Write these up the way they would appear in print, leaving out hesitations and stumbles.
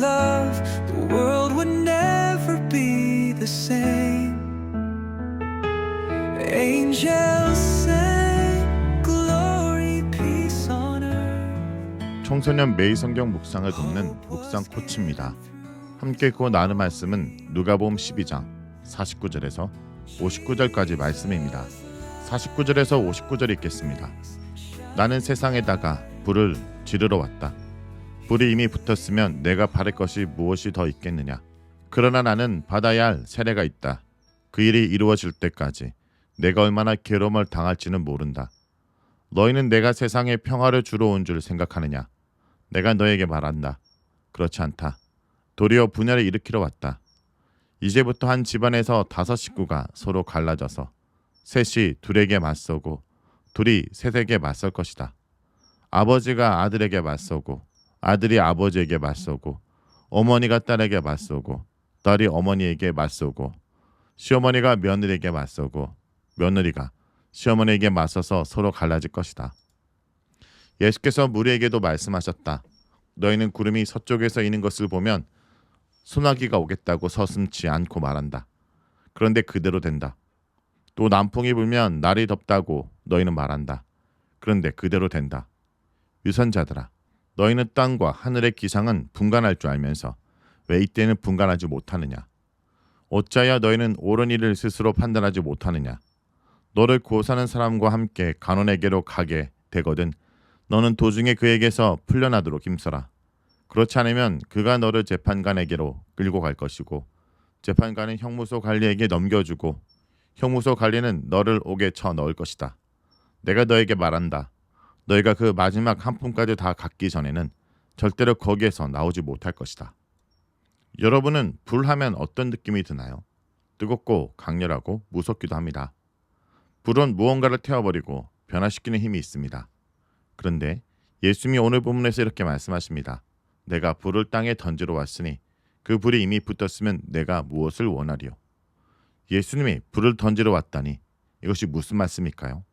love, the world would never be the same. Angels sing, glory, peace on earth. 청소년 매일 성경 묵상을 돕는 묵상 코치입니다. 함께 읽고 나눈 말씀은 누가복음 12장 49절에서 59절까지 말씀입니다. 49절에서 59절 읽겠습니다. 나는 세상에다가 불을 지르러 왔다. 불이 이미 붙었으면 내가 바랄 것이 무엇이 더 있겠느냐. 그러나 나는 받아야 할 세례가 있다. 그 일이 이루어질 때까지 내가 얼마나 괴로움을 당할지는 모른다. 너희는 내가 세상에 평화를 주러 온 줄 생각하느냐. 내가 너에게 말한다. 그렇지 않다. 도리어 분열을 일으키러 왔다. 이제부터 한 집안에서 5 식구가 서로 갈라져서 셋이 둘에게 맞서고 둘이 셋에게 맞설 것이다. 아버지가 아들에게 맞서고 아들이 아버지에게 맞서고 어머니가 딸에게 맞서고 딸이 어머니에게 맞서고 시어머니가 며느리에게 맞서고 며느리가 시어머니에게 맞서서 서로 갈라질 것이다. 예수께서 무리에게도 말씀하셨다. 너희는 구름이 서쪽에서 이는 것을 보면 소나기가 오겠다고 서슴지 않고 말한다. 그런데 그대로 된다. 또 남풍이 불면 날이 덥다고 너희는 말한다. 그런데 그대로 된다. 유선자들아, 너희는 땅과 하늘의 기상은 분간할 줄 알면서 왜 이때는 분간하지 못하느냐. 어찌하여 너희는 옳은 일을 스스로 판단하지 못하느냐. 너를 고사하는 사람과 함께 간원에게로 가게 되거든 너는 도중에 그에게서 풀려나도록 힘써라. 그렇지 않으면 그가 너를 재판관에게로 끌고 갈 것이고 재판관은 형무소 관리에게 넘겨주고 형무소 관리는 너를 옥에 쳐 넣을 것이다. 내가 너에게 말한다. 너희가 그 마지막 한 푼까지 다 갚기 전에는 절대로 거기에서 나오지 못할 것이다. 여러분은 불하면 어떤 느낌이 드나요? 뜨겁고 강렬하고 무섭기도 합니다. 불은 무언가를 태워버리고 변화시키는 힘이 있습니다. 그런데 예수님이 오늘 본문에서 이렇게 말씀하십니다. 내가 불을 땅에 던지러 왔으니 그 불이 이미 붙었으면 내가 무엇을 원하리요. 예수님이 불을 던지러 왔다니 이것이 무슨 말씀일까요?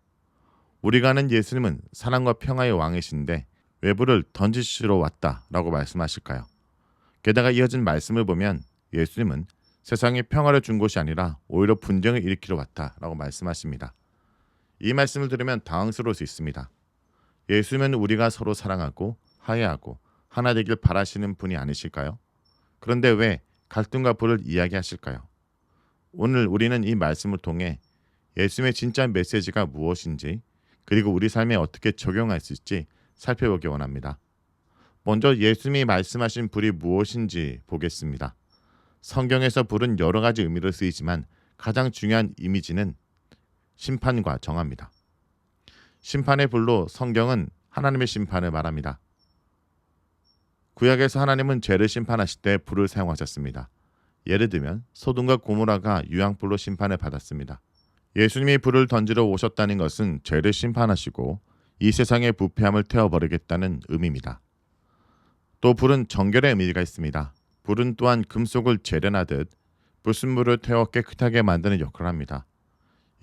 우리가 아는 예수님은 사랑과 평화의 왕이신데 왜 불을 던지시러 왔다라고 말씀하실까요? 게다가 이어진 말씀을 보면 예수님은 세상에 평화를 준 것이 아니라 오히려 분쟁을 일으키러 왔다라고 말씀하십니다. 이 말씀을 들으면 당황스러울 수 있습니다. 예수님은 우리가 서로 사랑하고 화해하고 하나 되길 바라시는 분이 아니실까요? 그런데 왜 갈등과 불을 이야기하실까요? 오늘 우리는 이 말씀을 통해 예수님의 진짜 메시지가 무엇인지 그리고 우리 삶에 어떻게 적용할 수 있을지 살펴보기 원합니다. 먼저 예수님이 말씀하신 불이 무엇인지 보겠습니다. 성경에서 불은 여러 가지 의미로 쓰이지만 가장 중요한 이미지는 심판과 정화입니다. 심판의 불로 성경은 하나님의 심판을 말합니다. 구약에서 하나님은 죄를 심판하실 때 불을 사용하셨습니다. 예를 들면 소돔과 고모라가 유황불로 심판을 받았습니다. 예수님이 불을 던지러 오셨다는 것은 죄를 심판하시고 이 세상의 부패함을 태워버리겠다는 의미입니다. 또 불은 정결의 의미가 있습니다. 불은 또한 금속을 재련하듯 불순물을 태워 깨끗하게 만드는 역할을 합니다.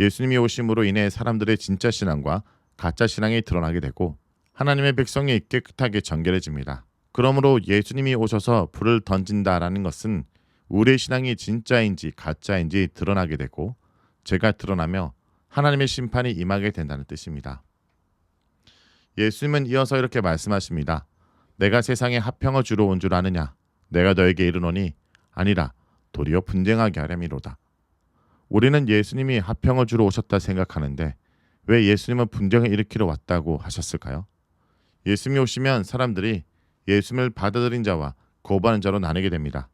예수님이 오심으로 인해 사람들의 진짜 신앙과 가짜 신앙이 드러나게 되고 하나님의 백성이 깨끗하게 정결해집니다. 그러므로 예수님이 오셔서 불을 던진다라는 것은 우리의 신앙이 진짜인지 가짜인지 드러나게 되고 죄가 드러나며 하나님의 심판이 임하게 된다는 뜻입니다. 예수님은 이어서 이렇게 말씀하십니다. 내가 세상에 화평을 주러 온 줄 아느냐? 내가 너에게 이르노니 아니라 도리어 분쟁하게 하려미로다. 우리는 예수님이 화평을 주러 오셨다 생각하는데 왜 예수님은 분쟁을 일으키러 왔다고 하셨을까요? 예수님이 오시면 사람들이 예수님을 받아들인 자와 거부하는 자로 나뉘게 됩니다.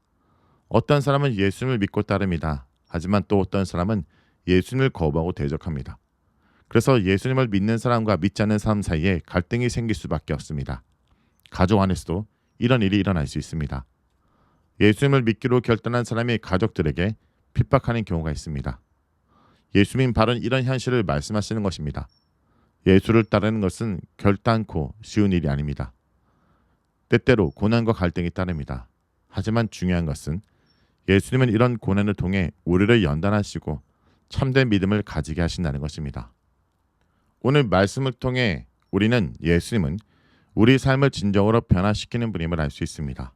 어떤 사람은 예수님을 믿고 따릅니다. 하지만 또 어떤 사람은 예수님을 거부하고 대적합니다. 그래서 예수님을 믿는 사람과 믿지 않는 사람 사이에 갈등이 생길 수밖에 없습니다. 가족 안에서도 이런 일이 일어날 수 있습니다. 예수님을 믿기로 결단한 사람이 가족들에게 핍박하는 경우가 있습니다. 예수님 바로 이런 현실을 말씀하시는 것입니다. 예수를 따르는 것은 결단코 쉬운 일이 아닙니다. 때때로 고난과 갈등이 따릅니다. 하지만 중요한 것은 예수님은 이런 고난을 통해 우리를 연단하시고 참된 믿음을 가지게 하신다는 것입니다. 오늘 말씀을 통해 우리는 예수님은 우리 삶을 진정으로 변화시키는 분임을 알 수 있습니다.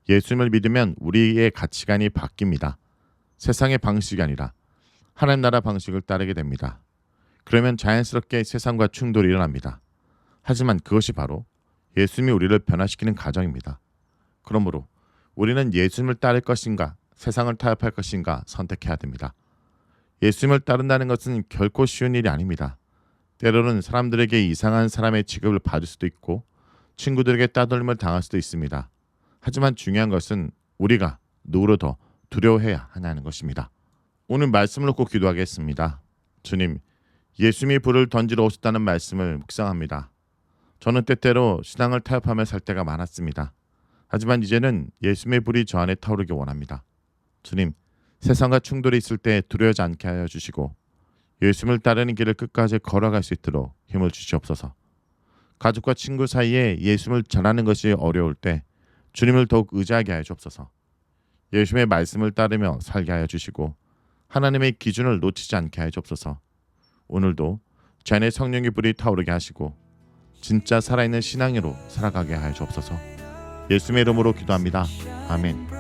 예수님을 믿으면 우리의 가치관이 바뀝니다. 세상의 방식이 아니라 하나님 나라 방식을 따르게 됩니다. 그러면 자연스럽게 세상과 충돌이 일어납니다. 하지만 그것이 바로 예수님이 우리를 변화시키는 과정입니다. 그러므로 우리는 예수님을 따를 것인가 세상을 타협할 것인가 선택해야 됩니다. 예수님을 따른다는 것은 결코 쉬운 일이 아닙니다. 때로는 사람들에게 이상한 사람의 취급을 받을 수도 있고 친구들에게 따돌림을 당할 수도 있습니다. 하지만 중요한 것은 우리가 누구를 더 두려워해야 하냐는 것입니다. 오늘 말씀을 놓고 기도하겠습니다. 주님, 예수님이 불을 던지러 오셨다는 말씀을 묵상합니다. 저는 때때로 신앙을 타협하며 살 때가 많았습니다. 하지만 이제는 예수님의 불이 저 안에 타오르기 원합니다. 주님, 세상과 충돌이 있을 때 두려워하지 않게 하여 주시고 예수님을 따르는 길을 끝까지 걸어갈 수 있도록 힘을 주시옵소서. 가족과 친구 사이에 예수님을 전하는 것이 어려울 때 주님을 더욱 의지하게 하여 주옵소서. 예수님의 말씀을 따르며 살게 하여 주시고 하나님의 기준을 놓치지 않게 하여 주옵소서. 오늘도 제 안에 성령의 불이 타오르게 하시고 진짜 살아있는 신앙으로 살아가게 하여 주옵소서. 예수님의 이름으로 기도합니다. 아멘.